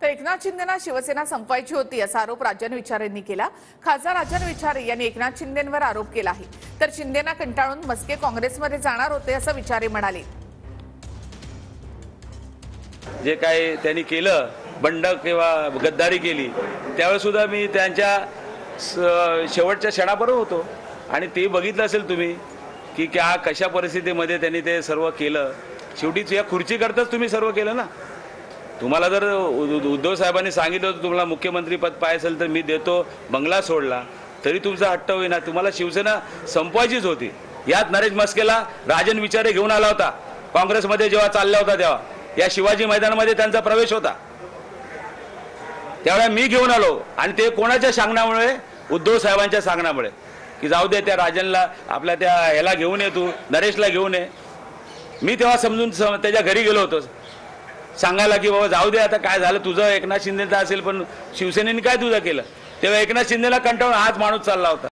तर एकनाथ शिंदेना शिवसेना संपवायची होती असा आरोप राजन विचारे यांनी केला। खासदार राजन विचारे यांनी एकनाथ शिंदेंवर आरोप केला आहे। तर शिंदेना कंटाळून मस्के काँग्रेसमध्ये जाणार होते असं विचारे म्हणाले। जे काही त्यांनी केलं, बंड किंवा गद्दारी केली, त्यावेळेस सुद्धा मी त्यांच्या शेवटच्या क्षणाबरोबर होतो आणि ते बघितलं असेल तुम्ही की क्या कशा परिस्थितीमध्ये त्यांनी ते सर्व केलं। शेवटी या खुर्चीकरताच तुम्ही सर्व केलं ना। तुम्हाला जर उद्धव साहेबांनी सांगितलं होतं तुम्हाला मुख्यमंत्री पद पाहिजे असेल तर मी देतो, बंगला सोडला, तरी तुमचा हट्ट होईना। तुम्हाला शिवसेना संपवायचीच होती। यात नरेश मस्केला राजन विचारे घेऊन आला होता। काँग्रेसमध्ये जेव्हा चालला होता तेव्हा या शिवाजी मैदानामध्ये त्यांचा प्रवेश होता, त्यावेळेला मी घेऊन आलो आणि ते कोणाच्या सांगण्यामुळे, उद्धव साहेबांच्या सांगण्यामुळे की जाऊ दे त्या राजनला आपल्या त्या ह्याला घेऊन ये, तू नरेशला घेऊन ये। मी तेव्हा समजून त्याच्या घरी गेलो होतो सांगायला की बाबा जाऊ दे, आता काय झालं तुझं एकनाथ शिंदेचं असेल पण शिवसेनेने काय तुझं केलं। तेव्हा एकनाथ शिंदेला कंटाळून हाच माणूस चालला होता।